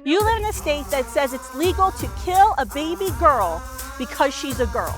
You live in a state that says it's legal to kill a baby girl because she's a girl.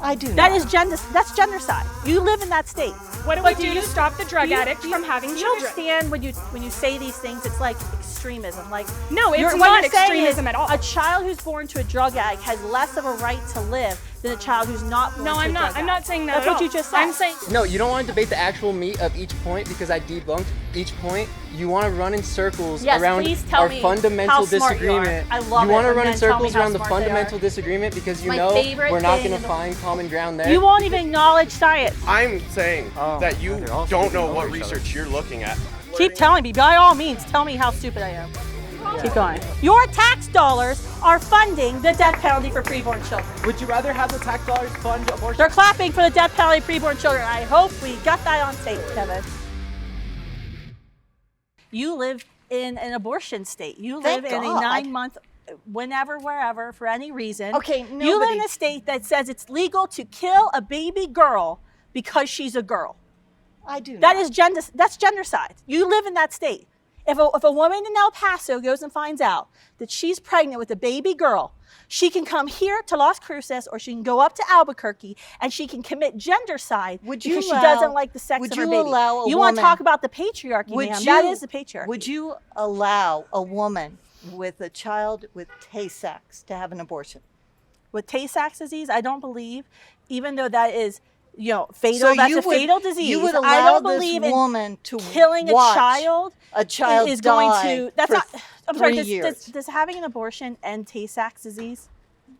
I do That not. is gender. That's gendercide. You live in that state. What do we do to stop the drug addict from having Do you children? understand when you say these things? It's like extremism. Like No, it's what not you're saying extremism is at all. A child who's born to a drug addict has less of a right to live than a child who's not born No, to a I'm drug not. addict. I'm not saying that That's at what all. you just said. I'm saying No, you don't want to debate the actual meat of each point because I debunked each point. You want to run in circles Yes, around please tell our me fundamental how smart you are. disagreement. I love you want it to run when in men tell me circles how around the smart they fundamental are. disagreement because you My know favorite we're not thing going in to the- find common ground there. You won't even acknowledge science. I'm saying that you they're also don't getting know over what each other. research you're looking at. Keep telling me. By all means, tell me how stupid I am. Keep going. Your tax dollars are funding the death penalty for preborn children. Would you rather have the tax dollars fund abortion? They're clapping for the death penalty of preborn children. I hope we got that on tape, Kevin. You live in an abortion state. You live Thank in a God. 9-month, whenever, wherever, for any reason. Okay, You live in nobody- a state that says it's legal to kill a baby girl because she's a girl. I do That not. is gender. That's gendercide. You live in that state. If a woman in El Paso goes and finds out that she's pregnant with a baby girl, she can come here to Las Cruces or she can go up to Albuquerque and she can commit gendercide Would you because she allow- doesn't like the sex would of her you baby. allow a You want to woman- talk about the patriarchy, Would ma'am. you, That is the patriarchy. Would you allow a woman with a child with Tay-Sachs to have an abortion? With Tay-Sachs disease, I don't believe, even though that is, fatal. That's you a fatal disease. You would I allow don't believe this in woman to killing watch a child is going die to. That's for not. I'm sorry. 3 years. Does having an abortion end Tay-Sachs disease?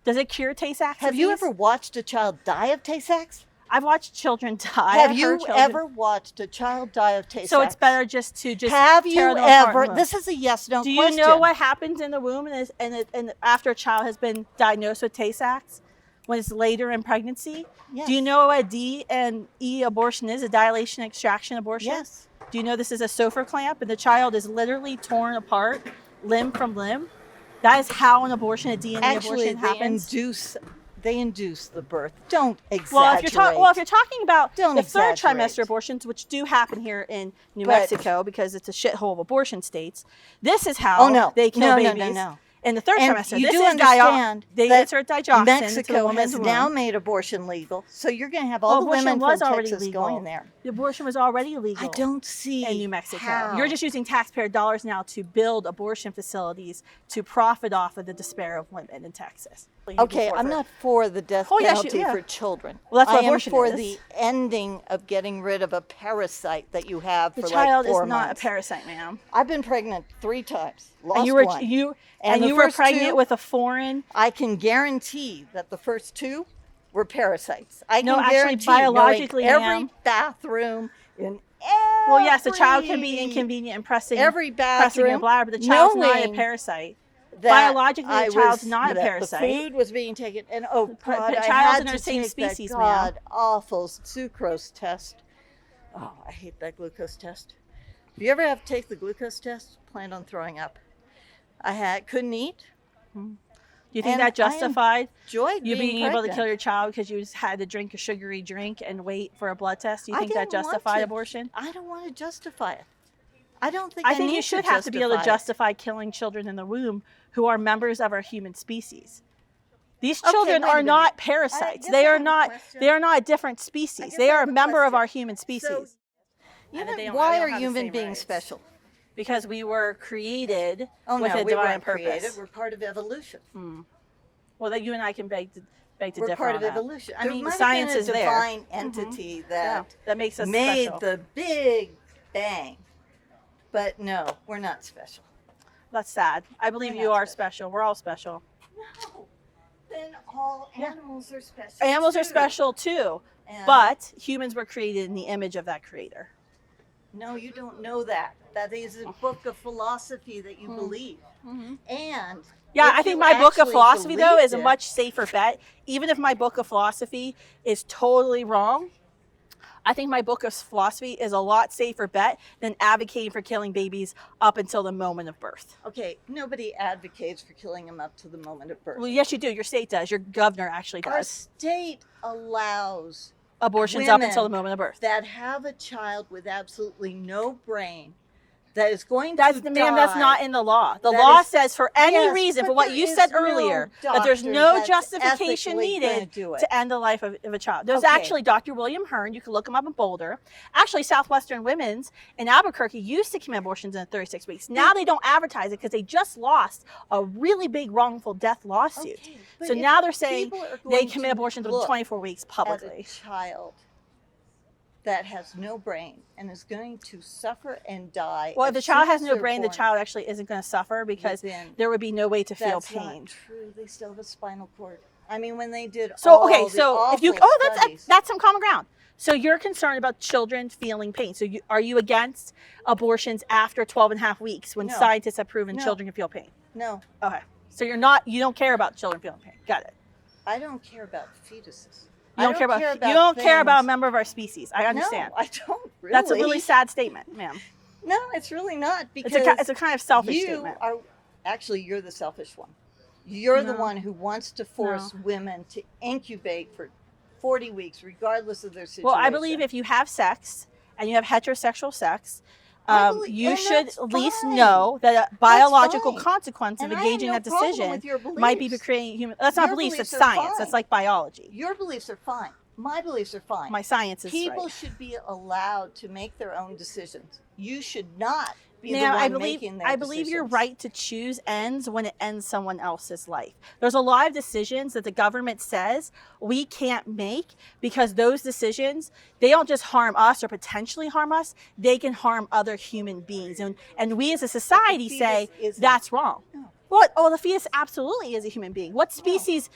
Does it cure Tay-Sachs disease? Have you ever watched a child die of Tay-Sachs? I've watched children die. Have I've you heard children- ever watched a child die of Tay-Sachs? So it's better just to Have tear you them apart ever? and move. This is a yes/no Do question. you know what happens in the womb and after a child has been diagnosed with Tay-Sachs? When it's later in pregnancy? Yes. Do you know what a D and E abortion is? A dilation extraction abortion? Yes. Do you know this is a Sofer clamp and the child is literally torn apart limb from limb? That is how an abortion, a D and E Actually, abortion happens. they induce the birth. Don't exaggerate. Well, if you're talking about Don't the third exaggerate. trimester abortions, which do happen here in New But- Mexico because it's a shithole of abortion states, this is how they kill babies. No. In the third And trimester, you this do is understand they that insert digoxin to the Mexico woman's has womb. now made abortion legal, so you're going to have all the abortion women was from already Texas legal. going there. The abortion was already legal. I don't see in New Mexico. how. You're just using taxpayer dollars now to build abortion facilities to profit off of the despair of women in Texas. Okay, I'm not for the death Oh, yes, penalty yeah. for children. Well, that's what I am abortion for is. the ending of getting rid of a parasite that you have The for child like 4 is not months. a parasite, ma'am. I've been pregnant 3 times. Lost And you were one. you And the you were first pregnant 2 with a foreign. I can guarantee that the first 2 were parasites. I No, can actually, guarantee biologically, knowing ma'am. every bathroom in Well, yes, the child can be inconvenient and pressing every your bathroom, bladder, but the child's not a knowing parasite. that Biologically, I the child's was- not a that parasite. The food was being taken, and oh God, the I child's had in to the same take species, that ma'am. God awful sucrose test. Oh, I hate that glucose test. If you ever have to take the glucose test, plan on throwing up. Couldn't eat. Do you think And that justified Enjoyed you being able to pregnant. kill your child because you just had to drink a sugary drink and wait for a blood test? Do you I think that didn't want justified to. abortion? I don't want to justify it. I don't think I think need you should have to be able to justify it. justify killing children in the womb who are members of our human species. These Okay, children wait a are not minute. parasites. guess They I are have a not. question. They are not a different species. guess They I are have a a member of question. our human species. Human- And they don't- why they don't are have the human same beings rights. special? Because we were created Oh with no, a we divine weren't purpose. created. We're part of evolution. Well, that you and I can beg to We're differ part on of that. evolution. I There mean, might have science been a is there. divine entity Yeah, that makes us made special. the big bang. But no, we're not special. That's sad. I believe We're you not are special. We're all special. No. Then all animals are special. Animals are too. special too, And- but humans were created in the image of that creator. No, you don't know that. That is a book of philosophy that you believe. And Yeah, if I think you my book of actually philosophy, though, is a believed it- much safer bet. Even if my book of philosophy is totally wrong, I think my book of philosophy is a lot safer bet than advocating for killing babies up until the moment of birth. Okay, nobody advocates for killing them up to the moment of birth. Well, yes, you do. Your state does. Your governor actually Our does. state allows Abortions up women until the moment of birth. that have a child with absolutely no brain that is going That's to the ma'am. That's die. not in the law. The That law is- says for any Yes, reason, but for what there you is said no earlier, that there's doctor no that's justification ethically gonna needed do it. to end the life of a child. There's Okay. actually Dr. William Hearn. You can look him up in Boulder. Actually, Southwestern Women's in Albuquerque used to commit abortions in 36 weeks. Now they don't advertise it because they just lost a really big wrongful death lawsuit. Okay, but So if now they're saying people are they going commit to abortions within look 24 weeks at publicly. a child that has no brain and is going to suffer and die. Well, if as the child soon has as no they're brain, the born. child actually isn't going to suffer because Then there would be no way to feel That's pain. not true. They still have a spinal cord. I mean, when they did So all okay, the so if you awful studies, that's some common ground. So you're concerned about children feeling pain. So are you against abortions after 12 and a half weeks when No. scientists have proven No. children can feel pain? no, Okay. So you don't care about children feeling pain. Got it. I don't care about fetuses. You don't care about a things. member of our species. I understand. No, I don't really. That's a really sad statement, ma'am. No, it's really not because It's a kind of selfish you statement. are actually you're the selfish one. You're the No. one who wants to force women to incubate for 40 weeks, regardless of their situation. Well, I believe if you have sex and you have heterosexual sex, you and should that's at least fine. know that a biological fine. consequence of And I have engaging no that problem decision with your might be beliefs. creating human. That's not Your beliefs. That's beliefs are science. fine. That's like biology. Your beliefs are fine. My beliefs are fine. My science is People right. should be allowed to make their own decisions. You should not be Now, the one I believe making their I believe your decisions. right to choose ends when it ends someone else's life. There's a lot of decisions that the government says we can't make because those decisions, they don't just harm us or potentially harm us, they can harm other human beings. And we as a society fetus say isn't. that's wrong. No. What? Oh, the fetus absolutely is a human being. What species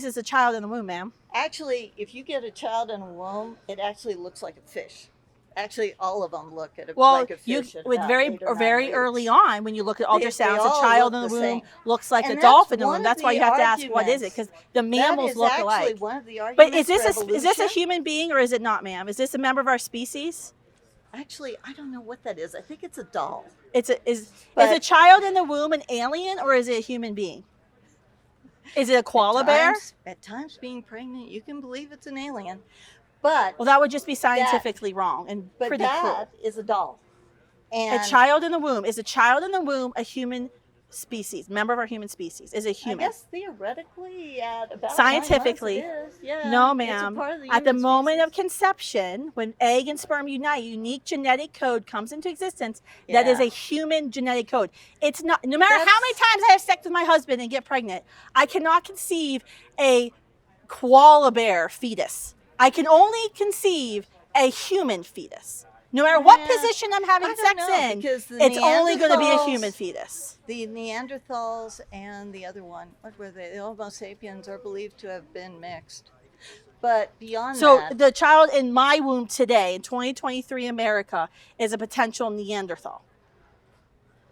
is a child in the womb, ma'am? Actually, if you get a child in a womb, it actually looks like a fish. Actually, all of them look Well, like a you fish. at with about very 8 or 9 very weeks. early on when you look at They ultrasounds, a all child in look the the womb same. looks like And a that's dolphin in the one womb. of That's why the you have to ask what is it arguments. because the mammals that is look actually alike. one of the But arguments is for this a evolution. human being or is it not, ma'am? Is this a member of our species? Actually, I don't know what that is. I think it's a doll. Is But- a child in the womb an alien or is it a human being? Is it a koala bear? At times, being pregnant, you can believe it's an alien, but Well, that would just be scientifically wrong and but pretty that cruel. is a doll. And A child in the womb is a child in the womb a human species, member of our human species? Is a I human? guess theoretically, at about Scientifically, 9 months it is. Yeah, No, it's a ma'am. part of the At the human moment of species. conception, when egg and sperm unite, unique genetic code comes into existence. That is Yeah. a human genetic code. It's not. No matter how That's- many times I have sex with my husband and get pregnant, I cannot conceive a koala bear fetus. I can only conceive a human fetus. No matter what Yeah, position I'm having I don't sex know, in, because the it's only going to be a Neanderthals- human fetus. The Neanderthals and the other one, what were they? The Homo sapiens are believed to have been mixed. But beyond So that, the child in my womb today, in 2023 America, is a potential Neanderthal.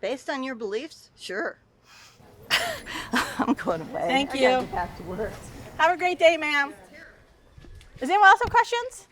based on your beliefs, sure. I'm going away. Thank I gotta you. get back to work. Have a great day, ma'am. Does anyone else have questions?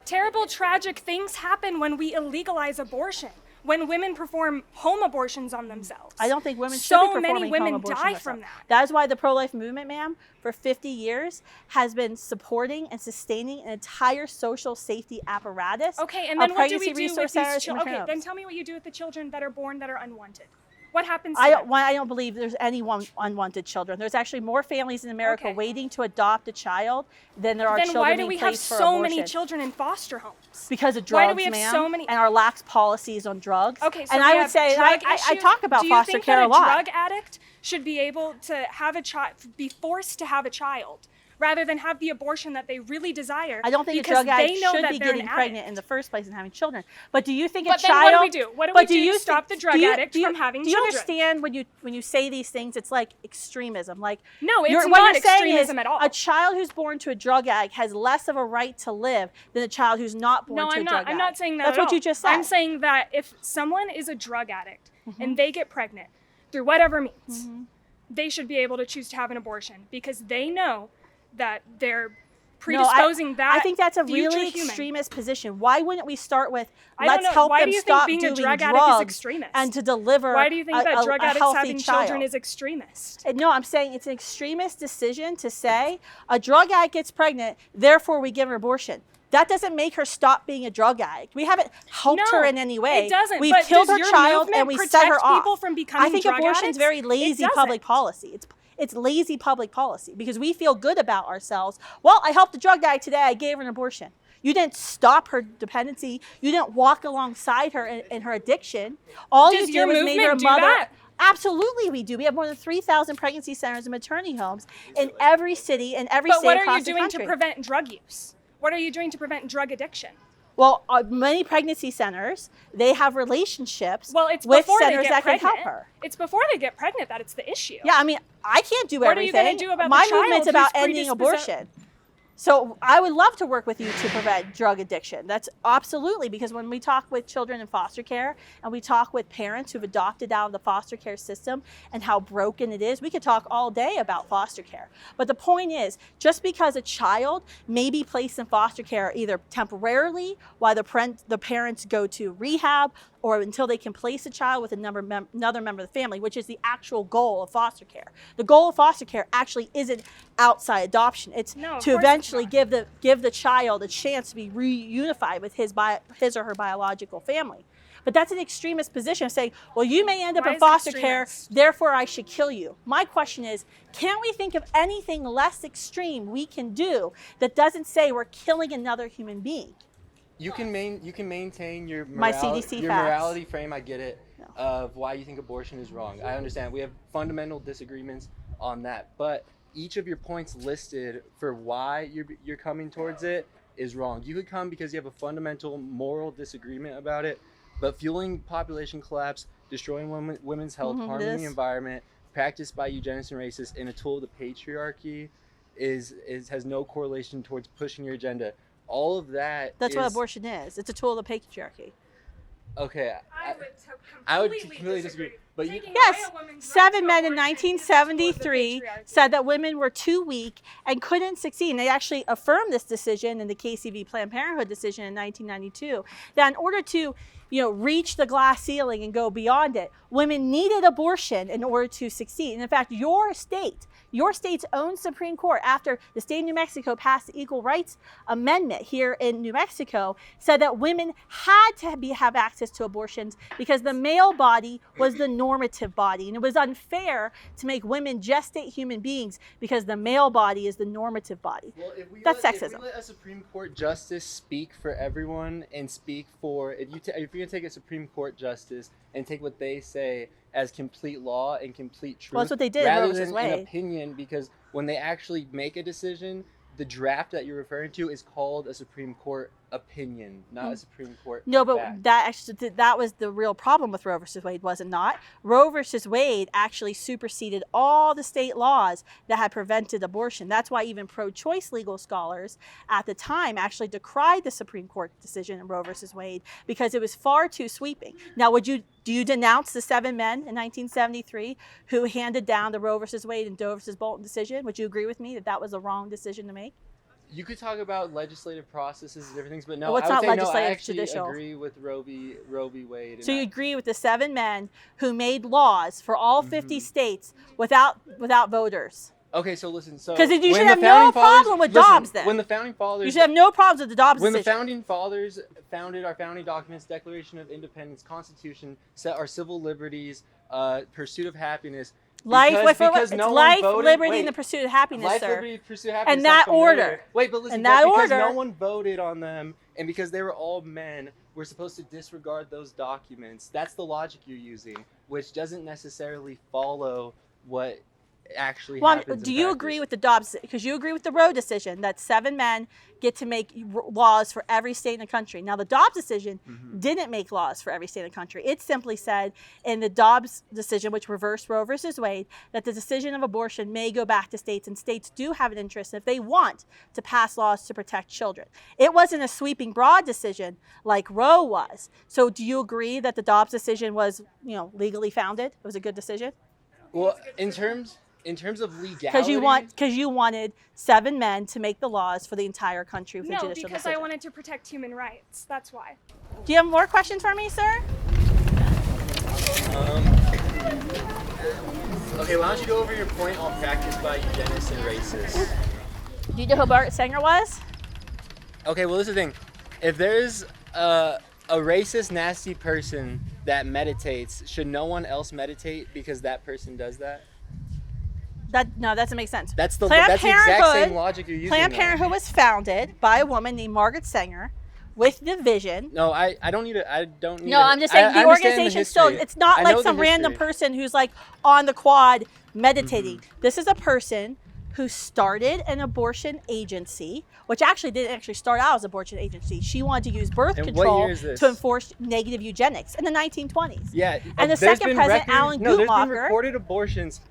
Terrible, tragic things happen when we illegalize abortion, when women perform home abortions on themselves. I don't think women should So be performing many women home abortions die themselves. from that. That is why the pro-life movement, ma'am, for 50 years has been supporting and sustaining an entire social safety apparatus. Okay, and of then what do we pregnancy do resource with centers these and children? Okay, maternal then homes. tell me what you do with the children that are born that are unwanted. What happens to I them? don't believe there's any unwanted children. There's actually more families in America Okay. waiting to adopt a child than there are Then children why do being we have placed for so abortion. many children in foster homes? Because of Why drugs, do we have ma'am, so many- and our lax policies on drugs. Okay, so and we I would have say, and drug I issues. talk about Do you foster think care that a lot. drug addict should be able to have a child, be forced to have a child, rather than have the abortion that they really desire? I don't think a because drug addict they know should that be they're an getting pregnant addict. in the first place and having children. But do you think But a then child? what do we do? What do but we do to you stop the drug addict from having do you children? understand when you say these things? It's like extremism. Like No, it's what not you're saying extremism is at all. A child who's born to a drug addict has less of a right to live than a child who's not born No, to a I'm drug not. addict. I'm not saying that. That's at what all. you just said. I'm saying that if someone is a drug addict Mm-hmm. and they get pregnant through whatever means, they should be able to choose to have an abortion because they know that they're predisposing I think that's a future really human. extremist position. Why wouldn't we start with I don't let's know. help Why them do you think stop being a doing drug addict is drugs extremist? and to deliver Why do you think that drug a addicts healthy having child? children is extremist? No, I'm saying it's an extremist decision to say a drug addict gets pregnant, therefore we give her abortion. That doesn't make her stop being a drug addict. We haven't helped No, her in any way. it doesn't. We've But killed does her your child movement and we set her protect off. people from becoming I think drug abortion's addicts? very It lazy public doesn't. policy. It's lazy public policy because we feel good about ourselves. Well, I helped a drug addict today. I gave her an abortion. You didn't stop her dependency. You didn't walk alongside her in her addiction. All Does you your did was made her a movement do mother. that? Absolutely, we do. We have more than 3,000 pregnancy centers and maternity homes in every city and every But state what are across you the doing country. to prevent drug use? What are you doing to prevent drug addiction? Well, many pregnancy centers, they have relationships Well, it's with before they centers get that pregnant. can help her. It's before they get pregnant that it's the issue. Yeah, I mean, I can't do What are you everything. gonna do about the My child movement's who's about ending predisposed- abortion. So I would love to work with you to prevent drug addiction. That's absolutely, because when we talk with children in foster care and we talk with parents who've adopted out of the foster care system and how broken it is, we could talk all day about foster care. But the point is, just because a child may be placed in foster care either temporarily while the parents go to rehab or until they can place a child with another member of the family, which is the actual goal of foster care. The goal of foster care actually isn't outside adoption. It's No, of to course eventually it's not. give the child a chance to be reunified with his or her biological family. But that's an extremist position of saying, well, you may end up Why in is it foster care, extremist? therefore I should kill you. My question is, can't we think of anything less extreme we can do that doesn't say we're killing another human being? You can maintain your My CDC your facts. morality frame. I get it, No. of why you think abortion is wrong. I understand. We have fundamental disagreements on that, but each of your points listed for why you're coming towards it is wrong. You could come because you have a fundamental moral disagreement about it, but fueling population collapse, destroying women's health, harming this. the environment, practiced by eugenics and racists, and a tool of the patriarchy has no correlation towards pushing your agenda. All of that. That's what abortion is. It's a tool of the patriarchy. Okay. I would completely disagree. But you, Yes, 7 men in 1973 said that women were too weak and couldn't succeed. And they actually affirmed this decision in the KCV Planned Parenthood decision in 1992, that in order to reach the glass ceiling and go beyond it, women needed abortion in order to succeed. And in fact, your state's own Supreme Court, after the state of New Mexico passed the Equal Rights Amendment here in New Mexico, said that women had to have access to abortions because the male body was the normative body. And it was unfair to make women gestate human beings because the male body is the normative body. well, That's If sexism. we let a Supreme Court justice speak for everyone and speak for, if you're gonna take a Supreme Court justice and take what they say as complete law and complete truth, Well, that's what they did in Roe rather versus than Wade. an opinion, because when they actually make a decision, the draft that you're referring to is called a Supreme Court opinion, not a Supreme Court No, but fact. that was the real problem with Roe versus Wade, was it not? Roe versus Wade actually superseded all the state laws that had prevented abortion. That's why even pro-choice legal scholars at the time actually decried the Supreme Court decision in Roe versus Wade because it was far too sweeping. Now, do you denounce the 7 men in 1973 who handed down the Roe versus Wade and Doe versus Bolton decision? Would you agree with me that that was the wrong decision to make? You could talk about legislative processes and different things, but no, Well, it's I would not say no. I legislative, actually judicial. agree with Roe v. Wade. So and you I- agree with the 7 men who made laws for all 50 states without voters? Okay, so listen. So 'Cause you when should the have no founding fathers- problem with listen, Dobbs then. When the founding fathers, You should have no problems with the Dobbs when the decision. founding fathers founded our founding documents, Declaration of Independence, Constitution, set our civil liberties, pursuit of happiness. because no one life, voted- liberty, wait, and the pursuit of happiness, life, sir. liberty, pursuit of happiness. And that sounds familiar. order. Wait, but listen. And that because order. no one voted on them, and because they were all men, we're supposed to disregard those documents. That's the logic you're using, which doesn't necessarily follow what actually Well, happens. do in you practice. agree with the Dobbs? Because you agree with the Roe decision that 7 men get to make laws for every state in the country. Now, the Dobbs decision didn't make laws for every state in the country. It simply said in the Dobbs decision, which reversed Roe versus Wade, that the decision of abortion may go back to states, and states do have an interest if they want to pass laws to protect children. It wasn't a sweeping, broad decision like Roe was. So, do you agree that the Dobbs decision was, legally founded? It was a good decision. Well, in terms of legality, Because you wanted 7 men to make the laws for the entire country with a No, judicial because decision. I wanted to protect human rights. That's why. Do you have more questions for me, sir? Okay, why don't you go over your point on practice by eugenics and racists? Do you know who Bart Sanger was? Okay, well, this is the thing. If there's a racist, nasty person that meditates, should no one else meditate because that person does that? That doesn't make sense. That's the Planned exact same Parenthood- logic you're using. Planned though. Parenthood was founded by a woman named Margaret Sanger with the vision. No, I don't need to. I don't need. No, I'm just saying I the understand organization still, history. it's not I like know the some random history. person who's like on the quad meditating. This is a person who started an abortion agency, which actually didn't actually start out as an abortion agency. She wanted to use birth And what control year is this? to enforce negative eugenics in the 1920s. Yeah, And the there's second been president, record- Alan No, there's been Guttmacher. recorded abortions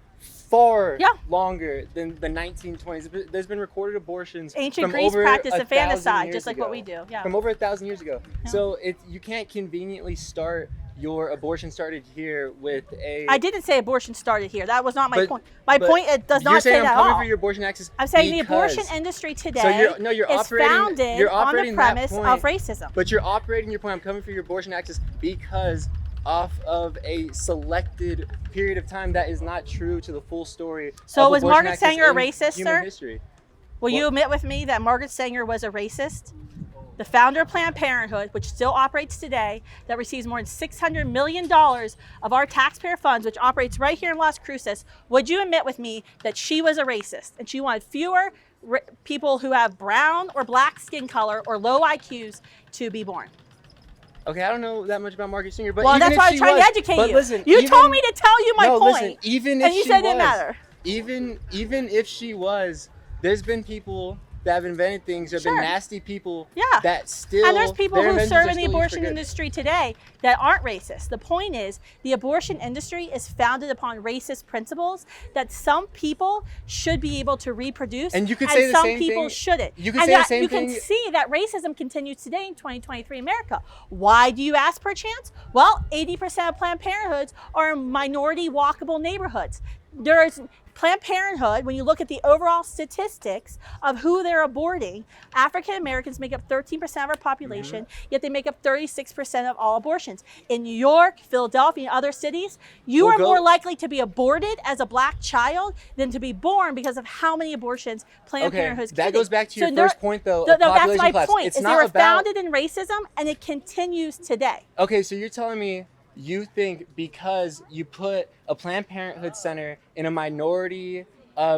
far Yeah. longer than the 1920s. There's been recorded abortions Ancient from Greece over practiced 1,000 infanticide, years just like what ago. we do. Yeah. From over 1,000 years ago. Yeah. So you can't conveniently start your abortion started here with a. I didn't say abortion started here. That was not my But- point. My but point, it does you're not saying say I'm that at coming all. for your abortion access. I'm saying the because- abortion industry today So you're is operating- founded you're on the operating that premise point. of racism. But you're operating your point. I'm coming for your abortion access because off of a selected period of time that is not true to the full story. So of was abortion Margaret access Sanger a in racist, human sir? history. Will you Well- admit with me that Margaret Sanger was a racist? The founder of Planned Parenthood, which still operates today, that receives more than $600 million of our taxpayer funds, which operates right here in Las Cruces, would you admit with me that she was a racist and she wanted fewer people who have brown or black skin color or low IQs to be born? Okay, I don't know that much about Margaret Sanger, but Well, even that's if why I she was trying to was- educate but you. Listen, You even- told me to tell you my no, point. Listen, even if and you she said it didn't was, matter. even if she was, there's been people that have invented things. There've Sure. been nasty people Yeah. that still. And there's people their who inventions serve are in the still used for abortion good. industry today that aren't racist. The point is, the abortion industry is founded upon racist principles that some people should be able to reproduce, And you could say the some same people thing- shouldn't. you could and say the that same you thing- can see that racism continues today in 2023 America. Why do you ask, perchance? Well, 80% of Planned Parenthoods are in minority walkable neighborhoods. There's Planned Parenthood, when you look at the overall statistics of who they're aborting, African Americans make up 13% of our population, yet they make up 36% of all abortions. In New York, Philadelphia, and other cities, you Well, are go- more likely to be aborted as a black child than to be born because of how many abortions Planned Okay, Parenthood's that kidding. goes back to your they're- first point, though, No, of that's population my collapse. point. It's Is they not were about- founded in racism, and it continues today. Okay, so you're telling me you think because you put a Planned Parenthood center in a minority,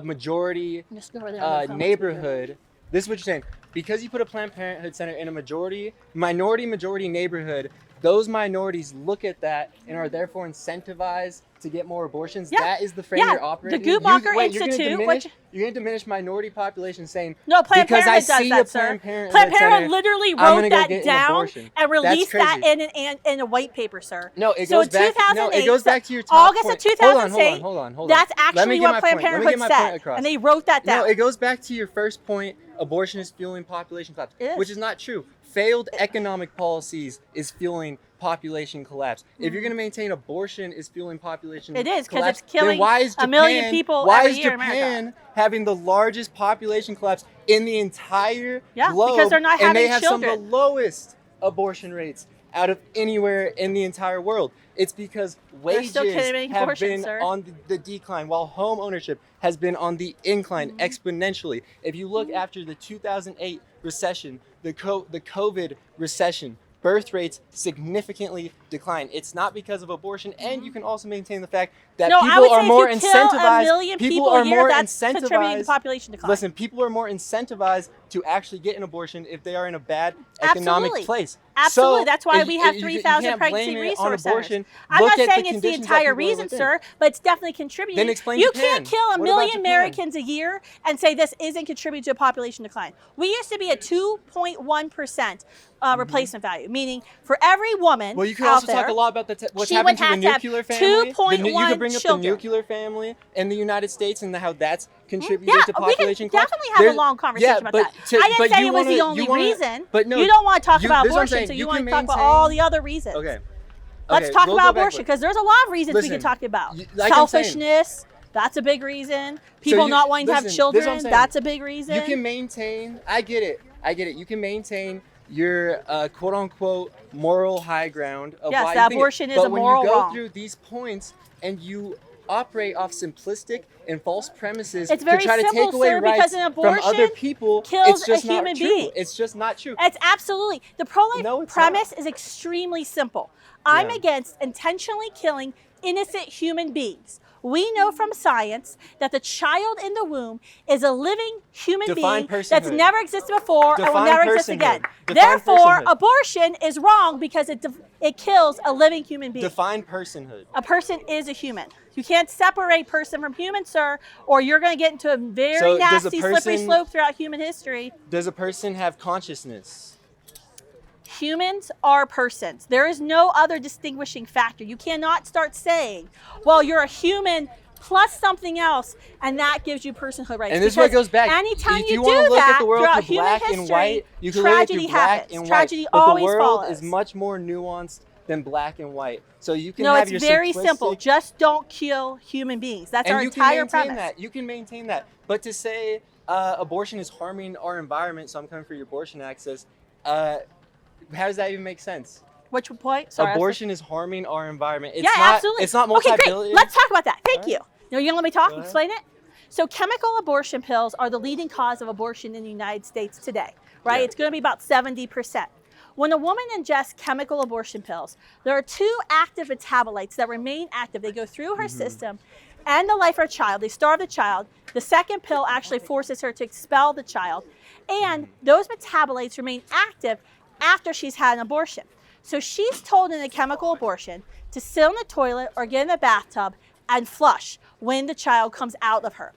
majority Just go over there on the phone. neighborhood, this is what you're saying. Because you put a Planned Parenthood center in a majority neighborhood, those minorities look at that and are therefore incentivized to get more abortions. Yeah. That is the frame Yeah. you're operating. The Guttmacher Wait, you're gonna Institute, diminish- which- You're going to diminish minority population saying, No, Planned because Parenthood I does see that, a sir. Planned Parenthood Planned Parenthood center, literally I'm gonna wrote go that get an down abortion. and That's released that crazy. in a white paper, sir. No, it So goes in back. 2008, No, it goes back to your top August point. of 2008. Hold on. That's Let me actually get what my Planned point. Let me Parenthood get my point said, across. and they wrote that down. No, it goes back to your first point. Abortion is fueling population collapse, It is. which is not true. Failed economic policies is fueling population collapse. If you're going to maintain abortion is fueling population It is, 'cause collapse, it's killing then why is a million Japan- people why every is year in America? Japan having the largest population collapse in the entire Yeah, globe? because they're not and they having have some of children. the lowest abortion rates out of anywhere in the entire world. It's because They're wages still committing have abortion, been sir. on the decline, while home ownership has been on the incline Mm-hmm. exponentially. If you look after the 2008 recession, the COVID recession, birth rates significantly decline. It's not because of abortion, and you can also maintain the fact that No, I would people are say more if you kill a incentivized. million People people are a year, more that's contributing to incentivized. population decline. Listen, people are more incentivized to actually get an abortion if they are in a bad economic Absolutely. place. Absolutely. So, That's why if we you- have you 3,000 can't pregnancy blame it on resource abortion. centers. I'm Look not at the saying it's the conditions that entire people are reason, within. sir, but it's definitely contributing. Then explain You Japan. can't kill a What about million Japan? Americans a year and say this isn't contributing to a population decline. We used to be at 2.1% replacement value, meaning for every woman Well, you can out also there, talk a lot about what's she happening would to the have to have nuclear family. 2.1 You could bring up children. the nuclear family in the United States and how that's contributed Yeah, to we can population collapse. definitely have a There's- long conversation yeah, about but that. to- I didn't but say you it was the wanna- only you wanna- reason. But no, you don't want to talk you- about this is what I'm abortion, saying. so you You want to can talk about maintain- all the other reasons. Okay. Let's Okay, talk we'll about go abortion backwards. because there's a lot of reasons we Listen, can talk about. like I'm saying- Selfishness, that's a big reason. People you- not wanting to have listen, this is what I'm children, saying. that's a big reason. You can maintain. I get it. You can maintain your quote unquote moral high ground of Yes, why that you think it. abortion is But a when moral you go wrong. through these points and you operate off simplistic and false premises It's very to try to simple, take away sir, rights because an from other abortion people. kills It's just a human not true. being. It's just not true. It's absolutely. The pro-life No, it's premise not. is extremely simple. I'm Yeah. against intentionally killing innocent human beings. We know from science that the child in the womb is a living human Define being that's personhood. never existed before and will Define never exist personhood. again. Define Therefore, personhood. abortion is wrong because it kills a living human being. Define personhood. A person is a human. You can't separate person from human, sir, or you're going to get into a very So does a nasty, slippery person- slope throughout human history. Does a person have consciousness? Humans are persons. There is no other distinguishing factor. You cannot start saying, well, you're a human plus something else, and that gives you personhood rights. And this is what Because goes back. anytime If you you want to do look that at the world throughout through human black history, and white, you can look at it tragedy through black happens. and white. Tragedy But always the world follows. is much more nuanced than black and white. So you can No, have it's your very simplistic, simple. Just don't kill human beings. That's and our you can entire maintain premise. that. You can maintain that. But to say abortion is harming our environment, so I'm coming for your abortion access, how does that even make sense? Which point? Sorry, I was- Abortion is harming our environment. It's yeah, not, absolutely. It's not Okay, multi-billion. great. Let's talk about that. Thank All you. right. Now, you gonna let me talk? Go ahead. Explain it. So, chemical abortion pills are the leading cause of abortion in the United States today, right? Yeah. It's going to be about 70%. When a woman ingests chemical abortion pills, there are two active metabolites that remain active. They go through her system and the life of her child. They starve the child. The second pill actually forces her to expel the child. And those metabolites remain active after she's had an abortion. So she's told in a chemical abortion to sit on the toilet or get in the bathtub and flush when the child comes out of her.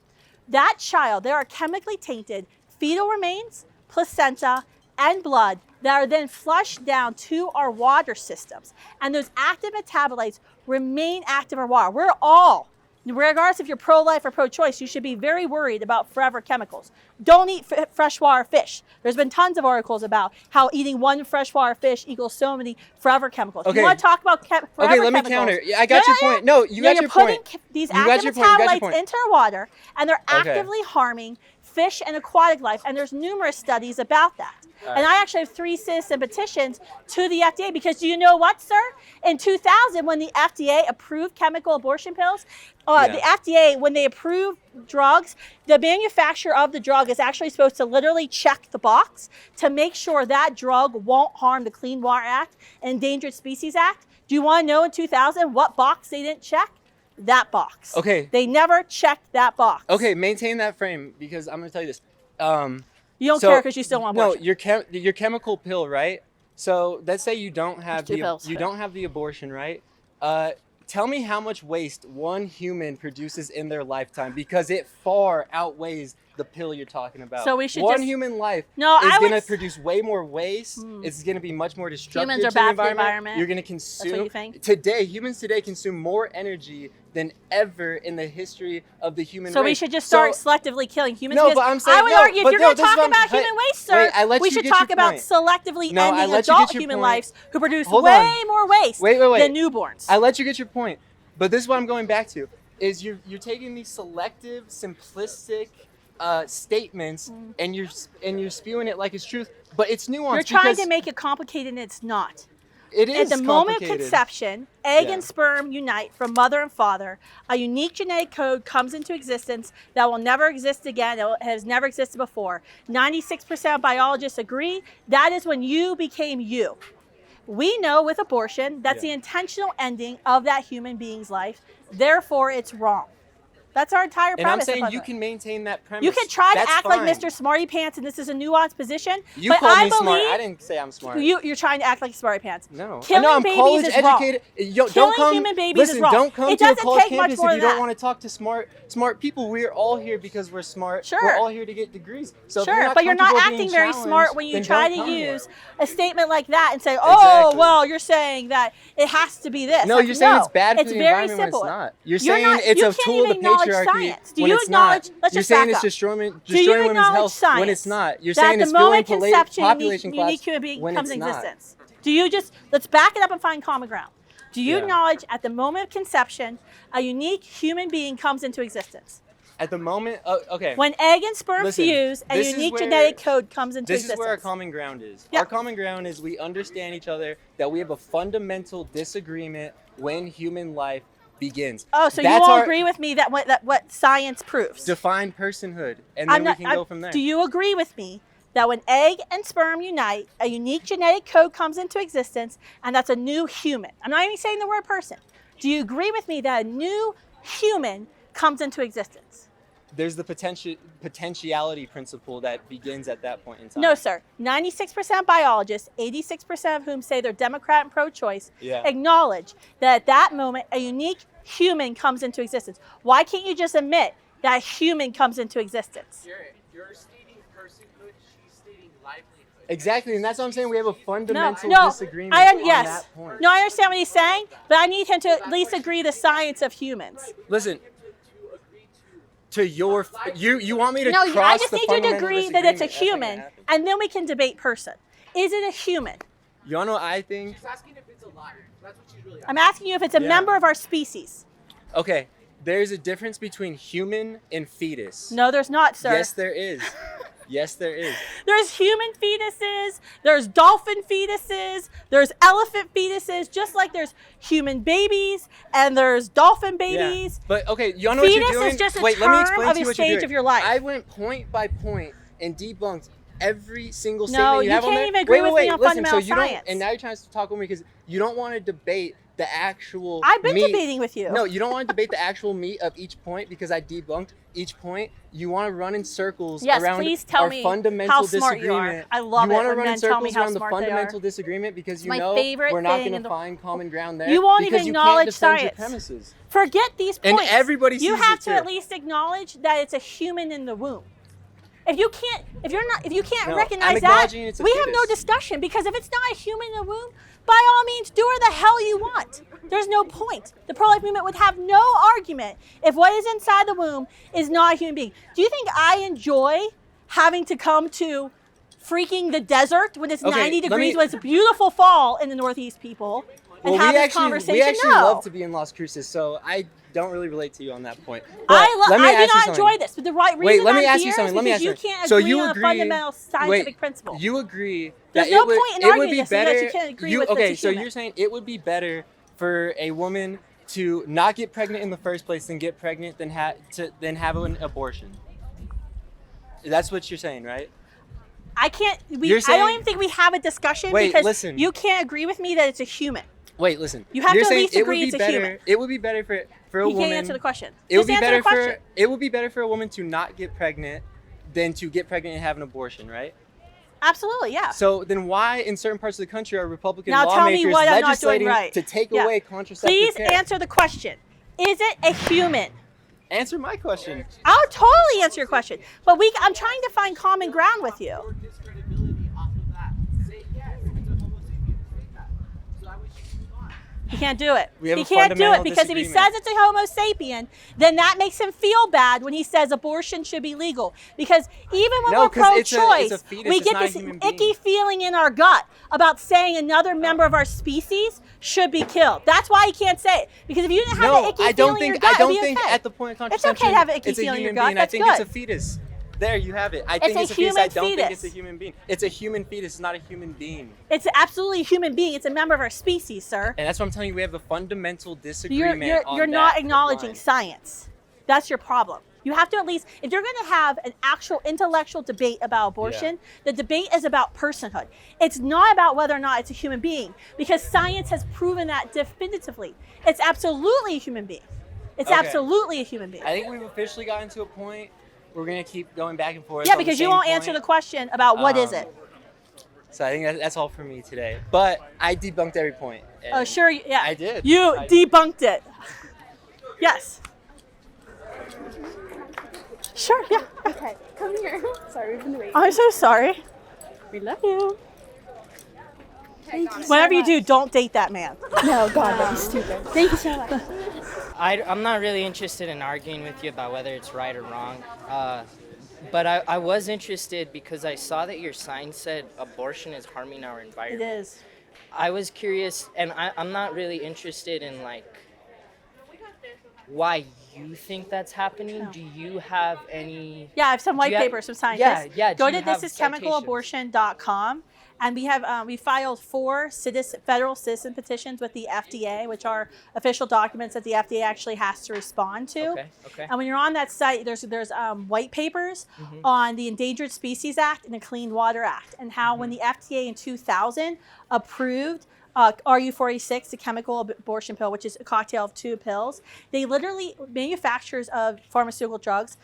That child, there are chemically tainted fetal remains, placenta, and blood that are then flushed down to our water systems. And those active metabolites remain active in our water. We're all, regardless if you're pro-life or pro-choice, you should be very worried about forever chemicals. Don't eat freshwater fish. There's been tons of articles about how eating one freshwater fish equals so many forever chemicals. Okay. You want to talk about forever Okay, let me chemicals? counter. Yeah, I got your point. No, you got you're your point. putting these You got active your point, you got your metabolites point. into our water, and they're Okay. actively harming fish and aquatic life, and there's numerous studies about that. All And right. I actually have 3 citizen petitions to the FDA because do you know what, sir? In 2000, when the FDA approved chemical abortion pills, the FDA, when they approve drugs, the manufacturer of the drug is actually supposed to literally check the box to make sure that drug won't harm the Clean Water Act and Endangered Species Act. Do you want to know in 2000 what box they didn't check? That box. Okay. They never checked that box. Okay, maintain that frame because I'm going to tell you this. You don't So- care because you still want abortion. No, your chemical pill, right? So let's say you don't have There's two pills. you don't have the abortion, right? Tell me how much waste one human produces in their lifetime because it far outweighs the pill you're talking about. So we should one just- human life No, is I going would- to produce way more waste. It's going to be much more destructive Humans are to bad the for the environment. environment. You're going to That's consume what you think? today. Humans today consume more energy than ever in the history of the human So race. we should just start So- selectively killing humans. No, because but I'm saying- I would no, argue if but you're no, going to this is talk what I'm- about hey, human waste, sir, wait, I let we you should get talk your about point. selectively No, I ending let you adult get your human point. lives who produce Hold way on. more waste Wait. than newborns. I let you get your point, but this is what I'm going back to: is you're taking these selective, simplistic statements and you're spewing it like it's truth, but it's nuanced. You're trying because to make it complicated and it's not. it is At the moment of complicated. conception, egg Yeah. and sperm unite from mother and father. A unique genetic code comes into existence that will never exist again. It has never existed before. 96% of biologists agree that is when you became you. We know with abortion, that's the intentional ending of that human being's life. Therefore, it's wrong. That's our entire And I'm premise. saying of you it. can maintain that premise. You can try to That's act fine. like Mr. Smarty Pants, and this is a nuanced position. You but called I me smart. believe I didn't say I'm smart. you're trying to act like Smarty Pants. No, Killing no, I'm babies college is wrong. educated. Killing Don't come, human babies is listen, wrong. don't come It to a doesn't college take much campus more if you than don't that. want to talk to smart people. We're all here because we're smart. Sure. We're all here to get degrees. So if Sure, but you're not comfortable acting being very challenged, smart when you then try don't to come use here. a statement like that and say, "Oh, Exactly. well, you're saying that it has to be this." No, Like, you're saying no, it's bad for it's the very environment simple. when it's not. You're You're saying not- it's you a can't tool of the even acknowledge patriarchy science. Do when you it's acknowledge- not. let's You're just saying back it's up. destroying Do you women's acknowledge health science when it's not. You're that saying at it's the fueling moment conception, population unique collapse human being when comes it's in not. existence? Do you just let's back it up and find common ground? Do you Yeah. acknowledge at the moment of conception, a unique human being comes into existence? At the moment, okay. When egg and sperm Listen, fuse, a this is unique where- genetic code comes into This existence. is where our common ground is. Yeah. Our common ground is we understand each other, that we have a fundamental disagreement when human life begins. Oh, so That's you all our- agree with me that what science proves? Define personhood, and then we can go from there. Do you agree with me that when egg and sperm unite, a unique genetic code comes into existence, and that's a new human? I'm not even saying the word person. Do you agree with me that a new human comes into existence? There's the potentiality principle that begins at that point in time. No, sir. 96% biologists, 86% of whom say they're Democrat and pro-choice, acknowledge that at that moment, a unique human comes into existence. Why can't you just admit that a human comes into existence? You're stating personhood, she's stating livelihood. Exactly, and that's what I'm saying. We have a fundamental disagreement yes. on that point. No, I understand what he's saying, but I need him to at least agree the science of humans. Listen, to your you want me to No, cross I just the need you to fundamental agree that it's a disagreement. That's not gonna human, happen. and then we can debate person. Is it a human? You wanna know what I think? She's asking if it's alive. That's what she's really asking. I'm asking you if it's a member of our species. Okay, there's a difference between human and fetus. No, there's not, sir. Yes, there is. Yes, there is. There's human fetuses, there's dolphin fetuses, there's elephant fetuses, just like there's human babies and there's dolphin babies. Yeah. But okay, you know what you're Fetus doing? is just a Wait, let me term explain of to you a what you're stage doing. of your life. I went point by point and debunked every single No, statement you you have on can't there. even agree with me on listen, fundamental so you don't, science. and now you're trying to talk with me because you don't want to debate the actual I've been meat. debating with you. No, you don't want to debate the actual meat of each point because I debunked each point. You want to run in circles Yes, around please tell our me fundamental how smart you disagreement. are. I love you it want to when run in men tell me circles how around the smart they are. fundamental disagreement because you my know favorite we're not thing going in to the- find common ground there. You won't because even you acknowledge can't defend science. your premises. Forget these And points. everybody You sees have it to too. at least acknowledge that it's a human in the womb. If you can't No, I'm recognize that, acknowledging it's a we have no fetus. discussion, because if it's not a human in the womb, by all means, do whatever the hell you want. There's no point. The pro-life movement would have no argument if what is inside the womb is not a human being. Do you think I enjoy having to come to freaking the desert when it's Okay, 90 let degrees, me- when it's a beautiful fall in the Northeast, people, and have this conversation? we actually No. love to be in Las Cruces, so I don't really relate to you on that point. But I let me do ask you not something. enjoy this, but the right reason Wait, let me I'm ask you here something. is Let me because ask you you. can't So agree you on agree? a fundamental scientific wait, principle. You agree There's that no it would, point in it would arguing be this unless better. you can't agree with okay, it's a so human. you're saying it would be better for a woman to not get pregnant in the first place than get pregnant than have an abortion. That's what you're saying, right? I can't. You're I don't saying- even think we have a discussion Wait, because listen. you can't agree with me that it's a human. Wait, listen. You have You're to at saying least it would agree be it's a better. human. It would be better for a You woman. can't answer the question. It would Just be answer better the question. it would be better for a woman to not get pregnant than to get pregnant and have an abortion, right? Absolutely, yeah. So then why in certain parts of the country are Republican Now tell me lawmakers what I'm not doing legislating right. to take Yeah. away contraceptive Please care? answer the question. Is it a human? Answer my question. I'll totally answer your question, but I'm trying to find common ground with you. Your discredibility off of that. Say yes, it's a homo sapien. Say that. So I wish you move on. He can't do it. We have He a can't do it fundamental because if he disagreement. says it's a Homo sapien, then that makes him feel bad when he says abortion should be legal. Because even when No, we're 'cause it's a pro-choice, fetus, we it's get not a this human icky being. feeling in our gut about saying another member of our species should be killed. That's why he can't say it. Because if you didn't have No, an icky I feeling don't in your think gut, I don't it'd be think okay. at the point of It's contraception okay to have an icky it's a feeling in your human gut. being. I That's think good. it's a fetus. There, you have it. I It's think a it's a fetus. I human don't think it's a fetus. human being. It's a human fetus. It's not a human being. It's absolutely a human being. It's a member of our species, sir. And that's what I'm telling you. We have a fundamental disagreement on You're not that acknowledging line. science. That's your problem. You have to at least, if you're going to have an actual intellectual debate about abortion, the debate is about personhood. It's not about whether or not it's a human being, because science has proven that definitively. It's absolutely a human being. It's Okay. absolutely a human being. I think we've officially gotten to a point. We're gonna keep going back and forth. Yeah, on the because you same won't answer the point. question about what is it. So I think that's all for me today. But I debunked every point. Oh, and sure. Yeah. I did. You I- debunked it. Yes. Sure, yeah. Okay, come here. Sorry, we've been waiting. I'm so sorry. We love you. Thank you. Whatever you do, don't date that man. No, God, that'd be stupid. Thank you so much. I'm not really interested in arguing with you about whether it's right or wrong. But I was interested because I saw that your sign said abortion is harming our It environment. is. I was curious, and I'm not really interested in why you think that's happening. No. Do you have any? Yeah, I have some white you have- papers from scientists. Yeah. Go do to you have thisischemicalabortion.com And we filed 4 federal citizen petitions with the FDA, which are official documents that the FDA actually has to respond to. Okay. And when you're on that site, there's white papers on the Endangered Species Act and the Clean Water Act, and how when the FDA in 2000 approved RU486, the chemical abortion pill, which is a cocktail of 2 pills, they literally, manufacturers of pharmaceutical drugs,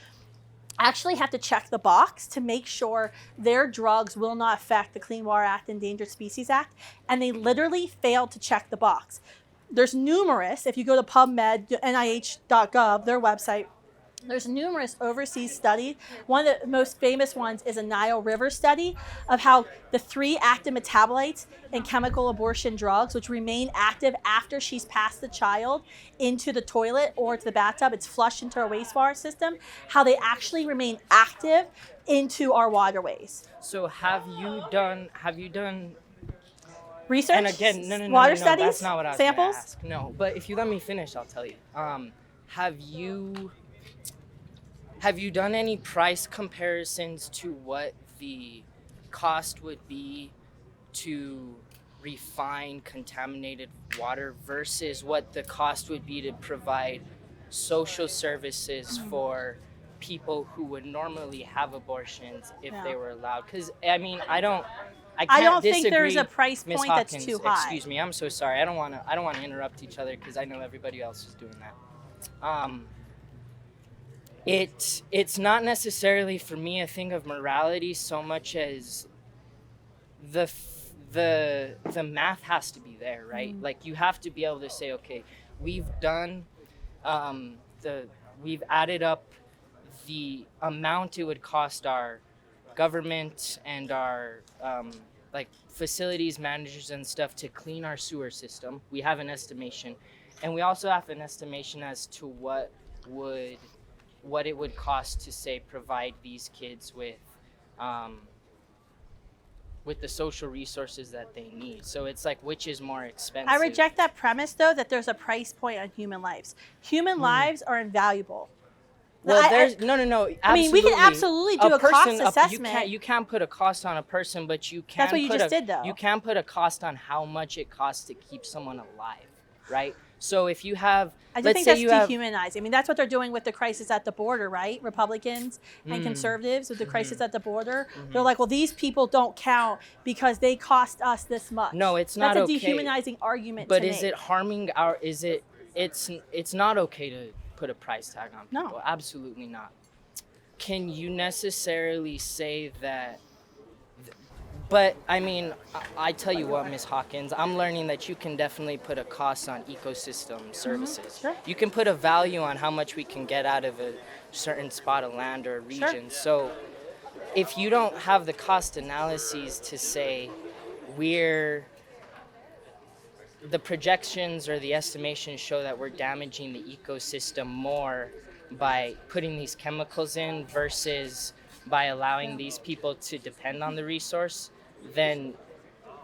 actually have to check the box to make sure their drugs will not affect the Clean Water Act and Endangered Species Act, and they literally failed to check the box. There's numerous, if you go to PubMed, NIH.gov, their website, there's numerous overseas studies. One of the most famous ones is a Nile River study of how the 3 active metabolites in chemical abortion drugs, which remain active after she's passed the child into the toilet or to the bathtub, it's flushed into our wastewater system, how they actually remain active into our waterways. So have you done Research? And again, no, water studies? That's not what I was samples? gonna ask. No, but if you let me finish, I'll tell you. Have you done any price comparisons to what the cost would be to refine contaminated water versus what the cost would be to provide social services for people who would normally have abortions if they were allowed? Because I mean, I don't think there's a price Ms. point Hawkins, that's too high. Excuse me, I'm so sorry. I don't want to interrupt each other because I know everybody else is doing that. It's not necessarily for me a thing of morality so much as the math has to be there, right? Like you have to be able to say, okay, we've done we've added up the amount it would cost our government and our like facilities managers and stuff to clean our sewer system. We have an estimation, and we also have an estimation as to what it would cost to say provide these kids with the social resources that they need. So it's like, which is more expensive? I reject that premise, though, that there's a price point on human lives. Human lives are invaluable. Well, there's no. Absolutely. I mean, we can absolutely do a cost assessment. You can't put a cost on a person, but you can. That's what you just did, though. You can put a cost on how much it costs to keep someone alive, right? So if you have, I do think that's dehumanizing. I mean, that's what they're doing with the crisis at the border, right? Republicans and conservatives with the crisis at the border. They're like, well, these people don't count because they cost us this much. No, it's not That's a okay. dehumanizing argument But to is make. it harming our? It's not okay to put a price tag on people. No. Absolutely not. Can you necessarily say that? But I mean, I tell you what, Ms. Hawkins, I'm learning that you can definitely put a cost on ecosystem services. Sure. You can put a value on how much we can get out of a certain spot of land or region. So if you don't have the cost analyses to say the projections or the estimations show that we're damaging the ecosystem more by putting these chemicals in versus by allowing these people to depend on the resource, then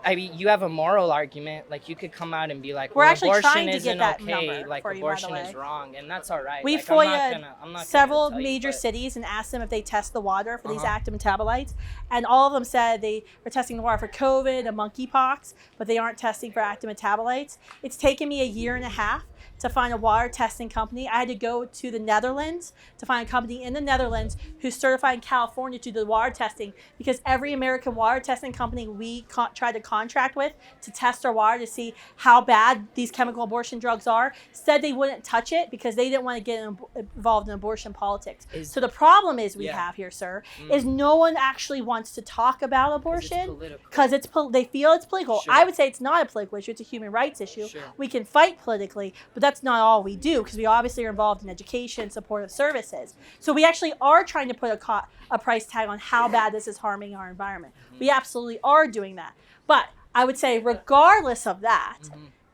I mean, you have a moral argument. Like, you could come out and be like, We're well, actually abortion trying to isn't get that okay. number Like, for you, by the abortion is way. wrong, and that's all right. We like, FOIA'd I'm not several gonna tell you, major but- cities and asked them if they test the water for these active metabolites, and all of them said they were testing the water for COVID and monkeypox, but they aren't testing for active metabolites. It's taken me 1.5 years to find a water testing company. I had to go to the Netherlands to find a company in the Netherlands who's certified in California to do the water testing, because every American water testing company we tried to contract with to test our water to see how bad these chemical abortion drugs are said they wouldn't touch it because they didn't want to get involved in abortion politics. So the problem is we have here, sir, is no one actually wants to talk about abortion because they feel it's political. Sure. I would say it's not a political issue, it's a human rights issue. Sure. We can fight politically, but that's not all we do, because we obviously are involved in education, supportive services. So we actually are trying to put a price tag on how bad this is harming our environment. We absolutely are doing that. But I would say regardless of that,